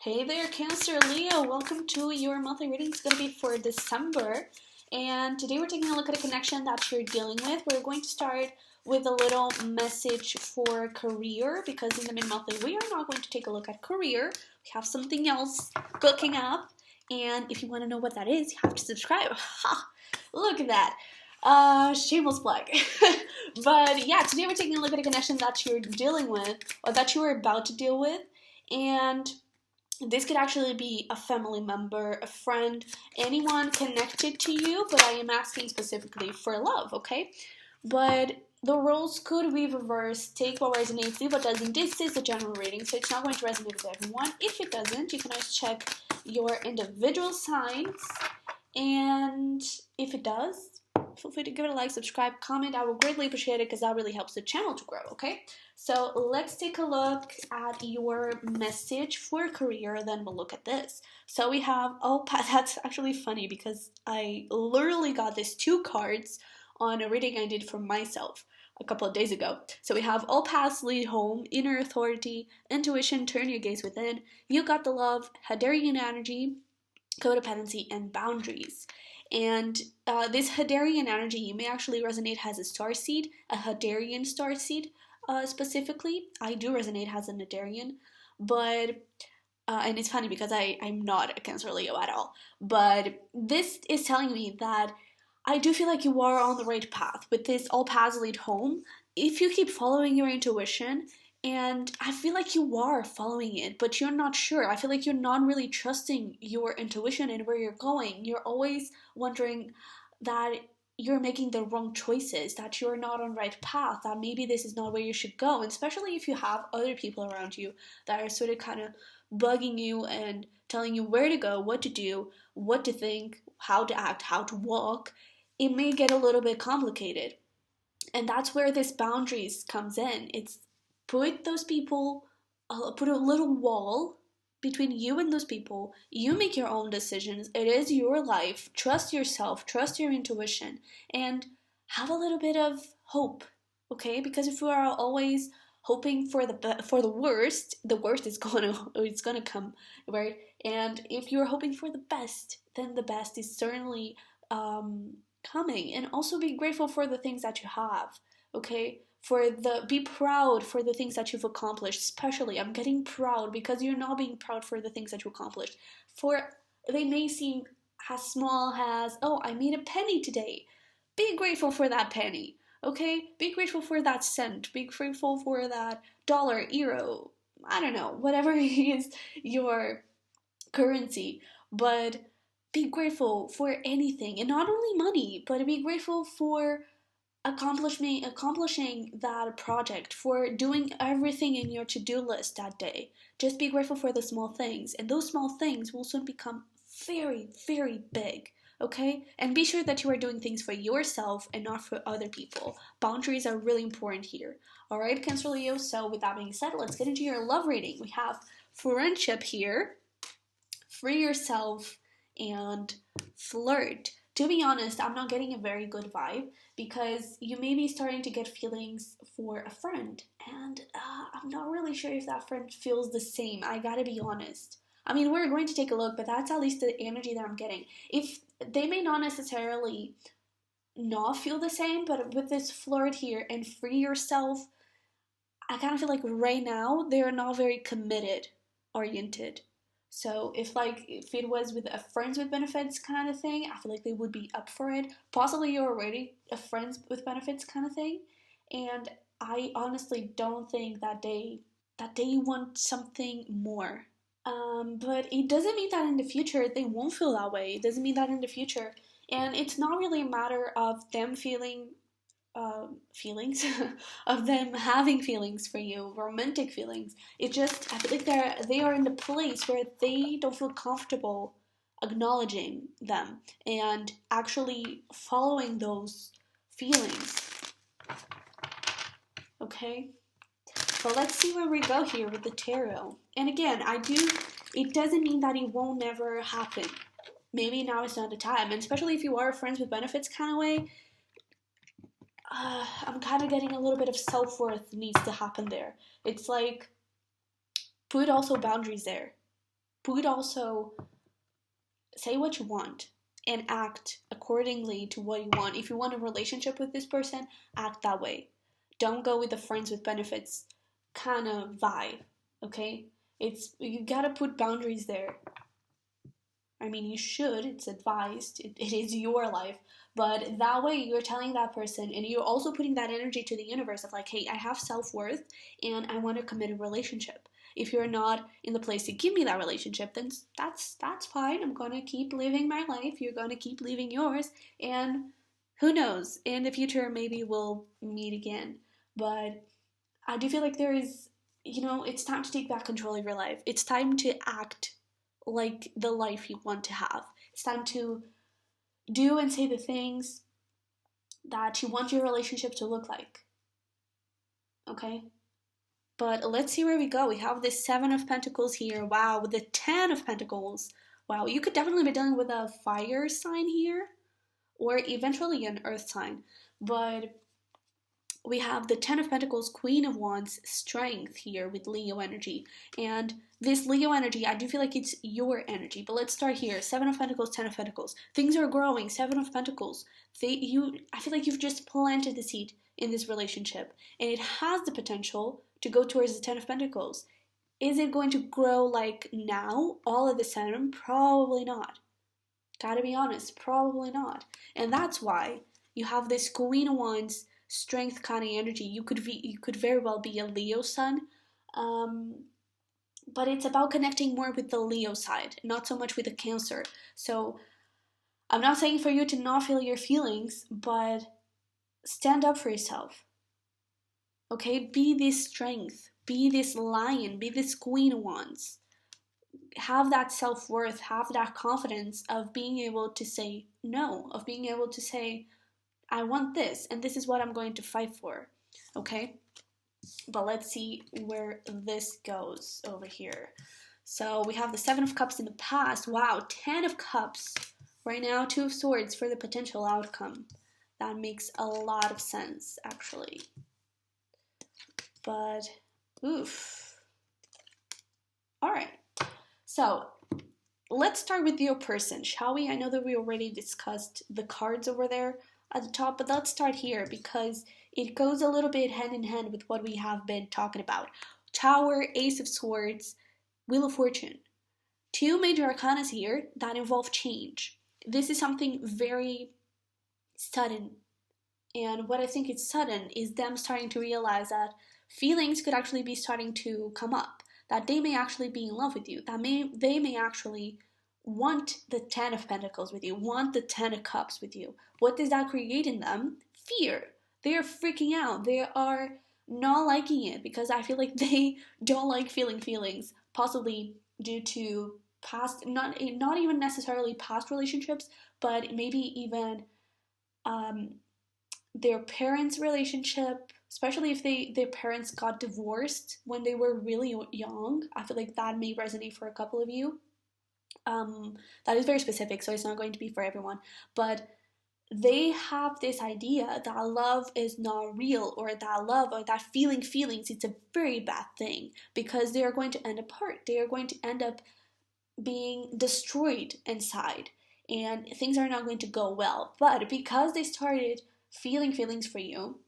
Hey there, Cancer Leo. Welcome to your monthly reading. It's going to be for December. And today we're taking a look at a connection that you're dealing with. We're going to start with a little message for career because in the mid-monthly we are not going to take a look at career. We have something else cooking up. And if you want to know what that is, you have to subscribe. Ha! Look at that. Shameless plug. But yeah, today we're taking a look at a connection that you're dealing with or that you are about to deal with. And this could actually be a family member, a friend, anyone connected to you, but I am asking specifically for love, okay? But the roles could be reversed. Take what resonates, leave what doesn't. This is a general reading, so it's not going to resonate with everyone. If it doesn't, you can always check your individual signs. And if it does, feel free to give it a like, subscribe, comment. I would greatly appreciate it because that really helps the channel to grow, okay? So let's take a look at your message for career, then we'll look at this. So we have, that's actually funny because I literally got these two cards on a reading I did for myself a couple of days ago. So we have all paths lead home, inner authority, intuition, turn your gaze within, you got the love, Hadarian energy, codependency, and boundaries. And this Hadarian energy, you may actually resonate as a starseed, a Hadarian starseed specifically. I do resonate as a Hadarian, but and it's funny because I'm not a Cancer Leo at all. But this is telling me that I do feel like you are on the right path with this all paths lead home. If you keep following your intuition, and I feel like you are following it, but you're not sure. I feel like you're not really trusting your intuition and where you're going. You're always wondering that you're making the wrong choices, that you're not on the right path, that maybe this is not where you should go. And especially if you have other people around you that are sort of kind of bugging you and telling you where to go, what to do, what to think, how to act, how to walk, it may get a little bit complicated. And that's where this boundaries comes in. It's put those people, put a little wall between you and those people. You make your own decisions. It is your life. Trust yourself, trust your intuition, and have a little bit of hope, okay? Because if we are always hoping for the worst is gonna come, right? And if you're hoping for the best, then the best is certainly coming. And also be grateful for the things that you have, okay? Be proud for the things that you've accomplished. Especially, I'm getting proud because you're not being proud for the things that you accomplished. For they may seem as small as, oh, I made a penny today. Be grateful for that penny, okay? Be grateful for that cent. Be grateful for that dollar, euro, I don't know, whatever is your currency. But be grateful for anything, and not only money, but be grateful for accomplishing that project, for doing everything in your to-do list that day. Just be grateful for the small things, and those small things will soon become very, very big, okay? And be sure that you are doing things for yourself and not for other people. Boundaries are really important here. All right, Cancer Leo, so with that being said, let's get into your love reading. We have friendship here, free yourself, and flirt. To be honest, I'm not getting a very good vibe because you may be starting to get feelings for a friend, and I'm not really sure if that friend feels the same. I gotta be honest. I mean, we're going to take a look, but that's at least the energy that I'm getting. If they may not necessarily not feel the same, but with this flirt here and free yourself, I kind of feel like right now they're not very committed oriented. So if it was with a friends with benefits kind of thing, I feel like they would be up for it. Possibly you're already a friends with benefits kind of thing, and I honestly don't think that they want something more. But it doesn't mean that in the future they won't feel that way. It doesn't mean that in the future, and it's not really a matter of them feeling feelings of them having feelings for you, romantic feelings. It just, I feel like they are in the place where they don't feel comfortable acknowledging them and actually following those feelings. Okay, but let's see where we go here with the tarot. And again, it doesn't mean that it won't never happen. Maybe now is not the time, and especially if you are friends with benefits kind of way, I'm kind of getting a little bit of self-worth needs to happen there. It's like, put also boundaries there. But also say what you want and act accordingly to what you want. If you want a relationship with this person, act that way. Don't go with the friends with benefits kind of vibe, okay? You gotta put boundaries there. I mean, you should, it's advised, it is your life, but that way you're telling that person, and you're also putting that energy to the universe of like, hey, I have self worth and I want a committed relationship. If you're not in the place to give me that relationship, then that's fine. I'm gonna keep living my life. You're gonna keep living yours, and who knows? In the future, maybe we'll meet again. But I do feel like there is, it's time to take back control of your life. It's time to act like the life you want to have. It's time to do and say the things that you want your relationship to look like. Okay? But let's see where we go. We have this Seven of Pentacles here. Wow, with the Ten of Pentacles. Wow, you could definitely be dealing with a fire sign here, or eventually an earth sign. But we have the Ten of Pentacles, Queen of Wands, Strength here with Leo energy. And this Leo energy, I do feel like it's your energy. But let's start here. Seven of Pentacles, Ten of Pentacles. Things are growing. Seven of Pentacles. I feel like you've just planted the seed in this relationship. And it has the potential to go towards the Ten of Pentacles. Is it going to grow like now, all of a sudden? Probably not. Gotta be honest, probably not. And that's why you have this Queen of Wands, Strength kind of energy. You could very well be a Leo sun, but it's about connecting more with the Leo side, not so much with the Cancer. So I'm not saying for you to not feel your feelings, but stand up for yourself. Okay, be this strength, be this lion, be this Queen of Wands. Have that self-worth, have that confidence of being able to say no, of being able to say, I want this, and this is what I'm going to fight for, okay? But let's see where this goes over here. So we have the Seven of Cups in the past. Wow, Ten of Cups. Right now, Two of Swords for the potential outcome. That makes a lot of sense, actually. But, oof. All right. So, let's start with your person, shall we? I know that we already discussed the cards over there at the top, but let's start here because it goes a little bit hand in hand with what we have been talking about. Tower, Ace of Swords, Wheel of Fortune. Two major arcanas here that involve change. This is something very sudden. And what I think is sudden is them starting to realize that feelings could actually be starting to come up. That they may actually be in love with you. That they may actually want the Ten of Pentacles with you, want the Ten of Cups with you. What does that create in them? Fear. They are freaking out. They are not liking it because I feel like they don't like feeling feelings, possibly due to past, not even necessarily past relationships, but maybe even their parents' relationship, especially if their parents got divorced when they were really young. I feel like that may resonate for a couple of you. That is very specific, so it's not going to be for everyone. But they have this idea that love is not real, or that love or that feelings, it's a very bad thing because they are going to end up hurt. They are going to end up being destroyed inside, and things are not going to go well. But because they started feeling feelings for you,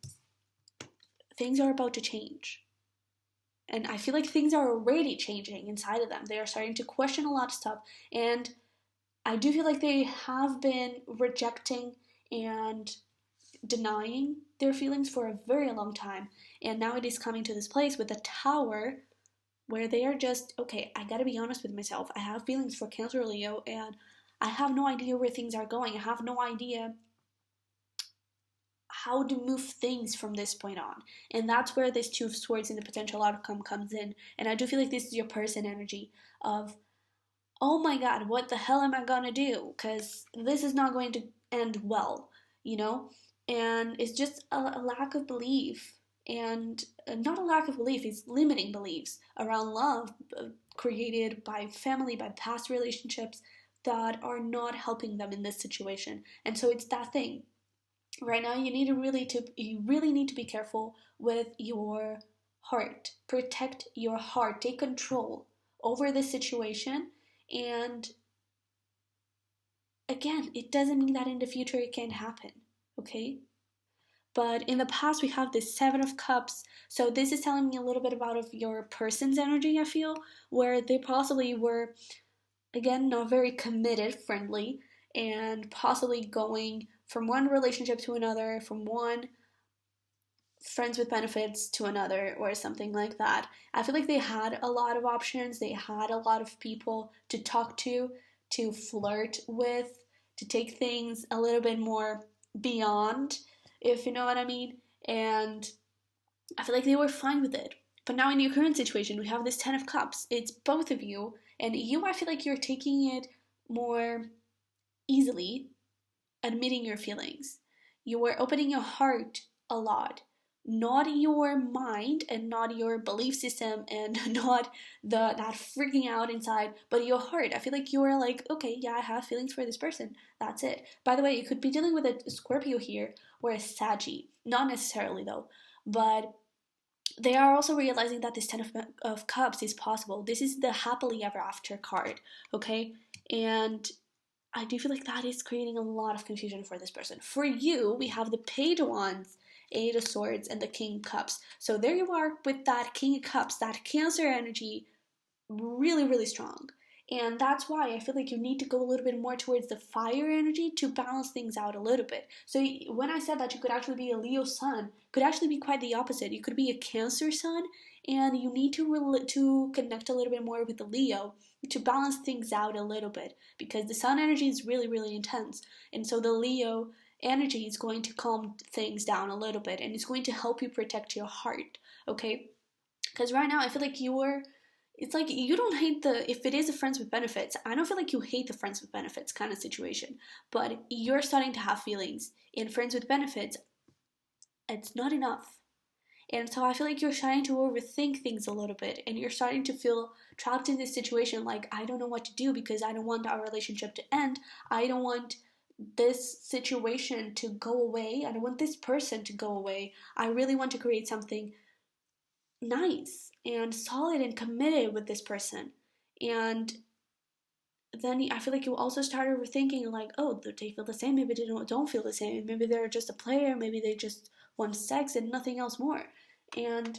things are about to change. And I feel like things are already changing inside of them. They are starting to question a lot of stuff. And I do feel like they have been rejecting and denying their feelings for a very long time. And now it is coming to this place with the Tower where they are just, okay, I gotta be honest with myself. I have feelings for Cancer, Leo, and I have no idea where things are going. I have no idea how to move things from this point on. And that's where this Two of Swords and the potential outcome comes in. And I do feel like this is your person energy of, oh my god, what the hell am I gonna do? Because this is not going to end well, you know? And it's just a lack of belief. And not a lack of belief, it's limiting beliefs around love created by family, by past relationships that are not helping them in this situation. And so it's that thing. Right now you really need to be careful with your heart. Protect your heart. Take control over the situation And again, it doesn't mean that in the future it can't happen, okay? But in the past, we have this Seven of Cups. So this is telling me a little bit about of your person's energy, I feel, where they possibly were, again, not very committed, friendly, and possibly going from one relationship to another, from one friends with benefits to another, or something like that. I feel like they had a lot of options, they had a lot of people to talk to flirt with, to take things a little bit more beyond, if you know what I mean. And I feel like they were fine with it. But now in your current situation, we have this Ten of Cups. It's both of you, and you, I feel like you're taking it more easily, admitting your feelings. You were opening your heart a lot, not your mind and not your belief system and not that freaking out inside, but your heart. I feel like you were like, okay, yeah, I have feelings for this person. That's it. By the way, you could be dealing with a Scorpio here or a Saggy. Not necessarily though, but they are also realizing that this of Cups is possible. This is the happily ever after card, okay? And I do feel like that is creating a lot of confusion for this person. For you, we have the Page of Wands, Eight of Swords, and the King of Cups. So there you are with that King of Cups, that Cancer energy, really, really strong. And that's why I feel like you need to go a little bit more towards the fire energy to balance things out a little bit. So when I said that you could actually be a Leo sun, could actually be quite the opposite. You could be a Cancer sun, and you need to connect a little bit more with the Leo to balance things out a little bit, because the sun energy is really, really intense. And so the Leo energy is going to calm things down a little bit, and it's going to help you protect your heart, okay? Because right now I feel like it's like you don't hate if it is a friends with benefits, I don't feel like you hate the friends with benefits kind of situation, but you're starting to have feelings. In friends with benefits, it's not enough. And so I feel like you're starting to overthink things a little bit, and you're starting to feel trapped in this situation like, I don't know what to do because I don't want our relationship to end. I don't want this situation to go away. I don't want this person to go away. I really want to create something nice and solid and committed with this person. And then I feel like you also start overthinking, like, oh, they feel the same, maybe they don't feel the same, maybe they're just a player, maybe they just want sex and nothing else more. And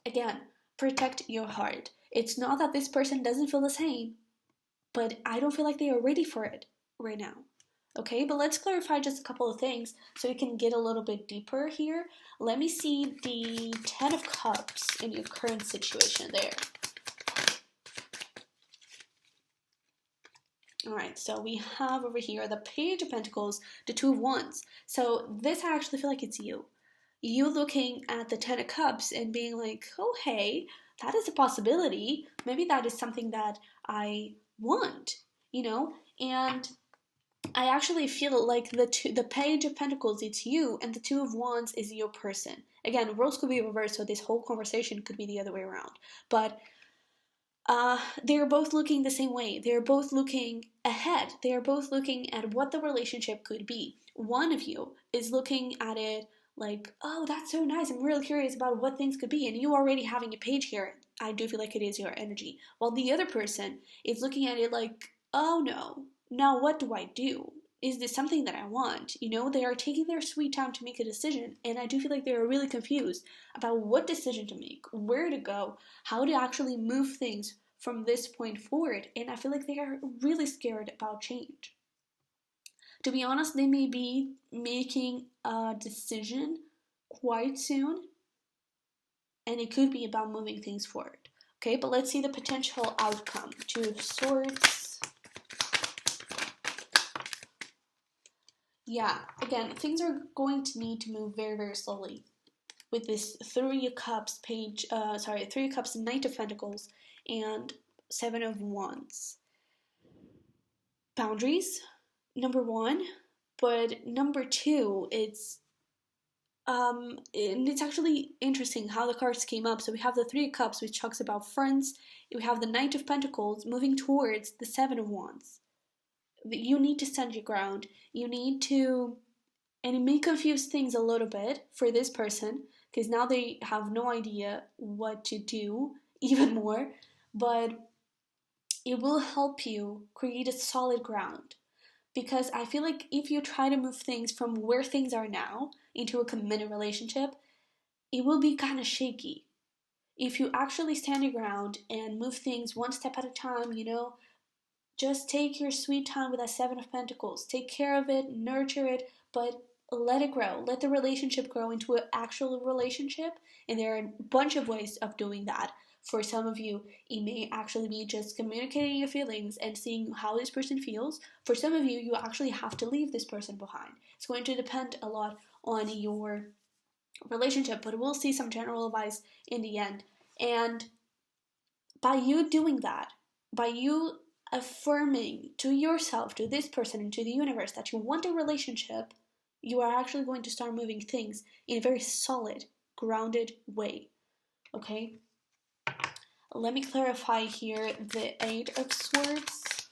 again, protect your heart. It's not that this person doesn't feel the same, but I don't feel like they are ready for it right now. Okay, but let's clarify just a couple of things so we can get a little bit deeper here. Let me see the Ten of Cups in your current situation there. All right, so we have over here the Page of Pentacles, the Two of Wands. So this, I actually feel like it's you. You looking at the Ten of Cups and being like, oh, hey, that is a possibility. Maybe that is something that I want, you know? And I actually feel like the Page of Pentacles, it's you, and the Two of Wands is your person. Again, roles could be reversed, so this whole conversation could be the other way around. But they're both looking the same way. They're both looking ahead. They're both looking at what the relationship could be. One of you is looking at it like, oh, that's so nice. I'm really curious about what things could be. And you already having a page here. I do feel like it is your energy. While the other person is looking at it like, oh no, now what do I do? Is this something that I want? You know, they are taking their sweet time to make a decision, and I do feel like they are really confused about what decision to make, where to go, how to actually move things from this point forward, and I feel like they are really scared about change. To be honest, they may be making a decision quite soon, and it could be about moving things forward. Okay, but let's see the potential outcome. Two of Swords. Yeah, again, things are going to need to move very, very slowly with this Three of Cups Three of Cups, Knight of Pentacles, and Seven of Wands. Boundaries, number one, but number two, and it's actually interesting how the cards came up. So we have the Three of Cups, which talks about friends. We have the Knight of Pentacles moving towards the Seven of Wands. You need to stand your ground. You need to, and it may confuse things a little bit for this person, because now they have no idea what to do even more. But it will help you create a solid ground. Because I feel like if you try to move things from where things are now into a committed relationship, it will be kind of shaky. If you actually stand your ground and move things one step at a time, just take your sweet time with that Seven of Pentacles. Take care of it, nurture it, but let it grow. Let the relationship grow into an actual relationship. And there are a bunch of ways of doing that. For some of you, it may actually be just communicating your feelings and seeing how this person feels. For some of you, you actually have to leave this person behind. It's going to depend a lot on your relationship, but we'll see some general advice in the end. And by you doing that, by you affirming to yourself, to this person, and to the universe that you want a relationship, you are actually going to start moving things in a very solid, grounded way. Okay? Let me clarify here the Eight of Swords.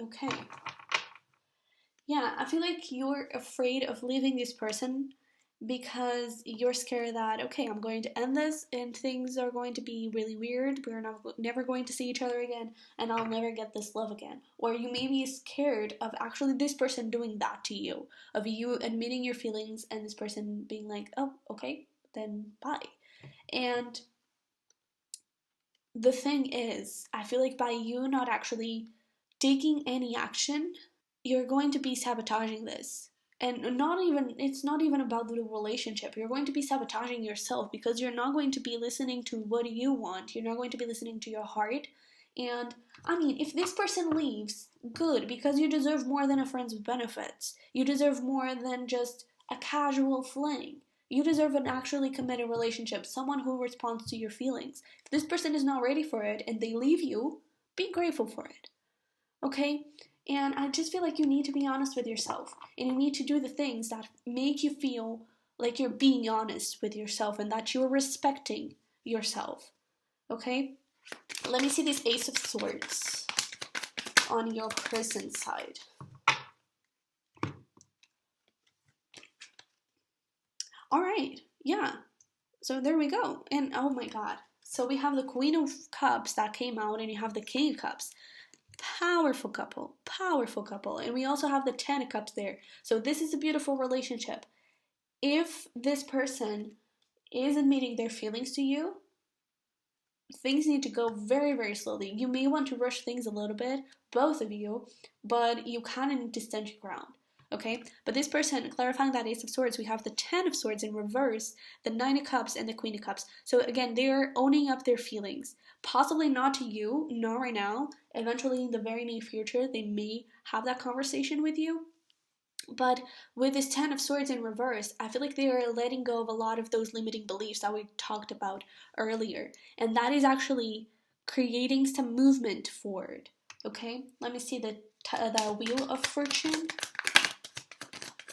Okay. Yeah, I feel like you're afraid of leaving this person because you're scared that, okay, I'm going to end this and things are going to be really weird. We're never going to see each other again and I'll never get this love again. Or you may be scared of actually this person doing that to you, of you admitting your feelings and this person being like, oh, okay, then bye. And the thing is, I feel like by you not actually taking any action, you're going to be sabotaging this. And it's not even about the relationship. You're going to be sabotaging yourself because you're not going to be listening to what you want. You're not going to be listening to your heart. And I mean, if this person leaves, good, because you deserve more than a friends with benefits. You deserve more than just a casual fling. You deserve an actually committed relationship, someone who responds to your feelings. If this person is not ready for it and they leave you, be grateful for it. Okay? And I just feel like you need to be honest with yourself. And you need to do the things that make you feel like you're being honest with yourself and that you're respecting yourself. Okay? Let me see this Ace of Swords on your person side. Alright, yeah. So there we go. And oh my god. So we have the Queen of Cups that came out and you have the King of Cups. Powerful couple, powerful couple. And we also have the Ten of Cups there. So this is a beautiful relationship. If this person is admitting their feelings to you, things need to go very, very slowly. You may want to rush things a little bit, both of you, but you kind of need to stand your ground. Okay? But this person, clarifying that Ace of Swords, we have the Ten of Swords in reverse, the Nine of Cups, and the Queen of Cups. So again, they are owning up their feelings. Possibly not to you, not right now. Eventually, in the very near future, they may have that conversation with you. But with this Ten of Swords in reverse, I feel like they are letting go of a lot of those limiting beliefs that we talked about earlier. And that is actually creating some movement forward. Okay? Let me see the Wheel of Fortune.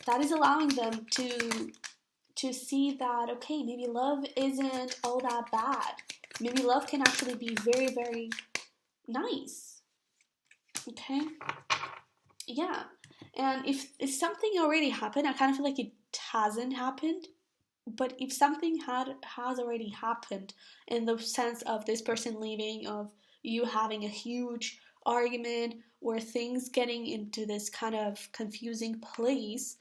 That is allowing them to see that, okay, maybe love isn't all that bad. Maybe love can actually be very, very nice. Okay? Yeah. And if something already happened, I kind of feel like it hasn't happened. But if something has already happened in the sense of this person leaving, of you having a huge argument, or things getting into this kind of confusing place,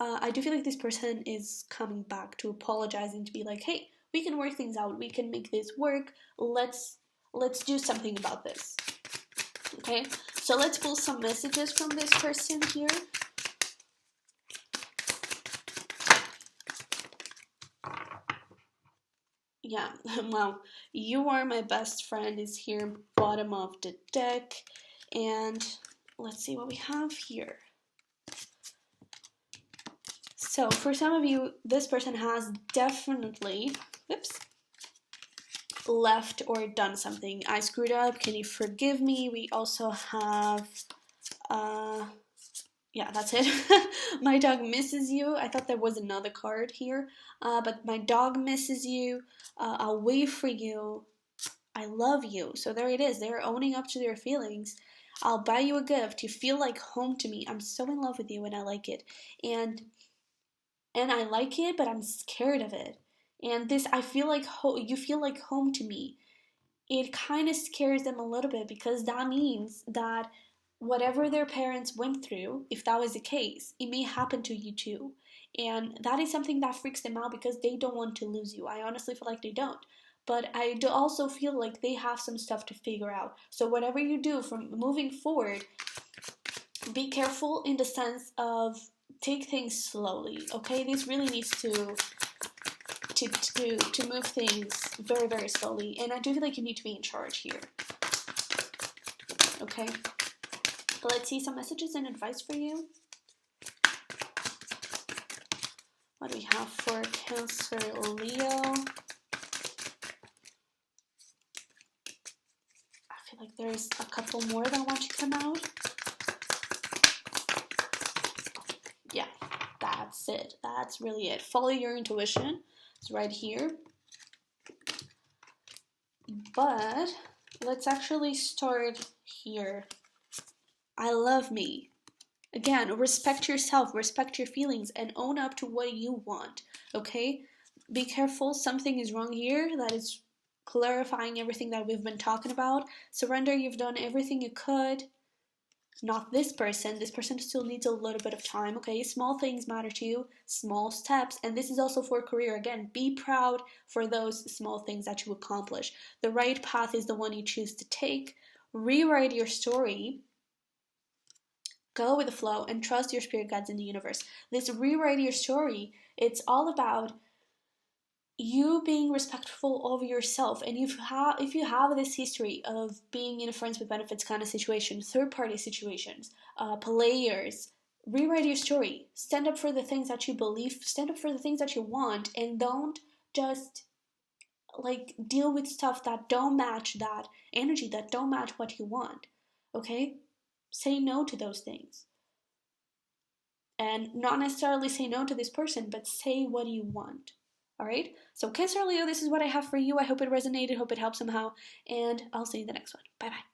I do feel like this person is coming back to apologizing, to be like, hey, we can work things out. We can make this work. Let's do something about this. Okay, so let's pull some messages from this person here. Yeah, well, you are my best friend is here, bottom of the deck. And let's see what we have here. So for some of you, this person has definitely, left or done something. I screwed up, can you forgive me? We also have, yeah, that's it. My dog misses you. I thought there was another card here, but my dog misses you. I'll wait for you. I love you. So there it is. They're owning up to their feelings. I'll buy you a gift. You feel like home to me. I'm so in love with you and I like it. And I like it, but I'm scared of it. And this, I feel like you feel like home to me. It kind of scares them a little bit because that means that whatever their parents went through, if that was the case, it may happen to you too. And that is something that freaks them out because they don't want to lose you. I honestly feel like they don't. But I do also feel like they have some stuff to figure out. So whatever you do from moving forward, be careful in the sense of take things slowly, okay? This really needs to move things very, very slowly. And I do feel like you need to be in charge here, okay? Let's see some messages and advice for you. What do we have for Cancer, Leo? I feel like there's a couple more that want to come out. Yeah, that's it. That's really it. Follow your intuition. It's right here. But let's actually start here. I love me. Again, respect yourself, respect your feelings, and own up to what you want, okay? Be careful, something is wrong here. That is clarifying everything that we've been talking about. Surrender, you've done everything you could. Not this person. This person still needs a little bit of time, okay? Small things matter to you, small steps. And this is also for career. Again, be proud for those small things that you accomplish. The right path is the one you choose to take. Rewrite your story. Go with the flow and trust your spirit guides in the universe. This rewrite your story, it's all about you being respectful of yourself. And if you have this history of being in a friends with benefits kind of situation, third-party situations, players, rewrite your story. Stand up for the things that you believe, stand up for the things that you want, and don't just like deal with stuff that don't match that energy, that don't match what you want, okay? Say no to those things. And not necessarily say no to this person, but say what you want. All right? So Cancer, Leo, this is what I have for you. I hope it resonated. Hope it helped somehow. And I'll see you in the next one. Bye-bye.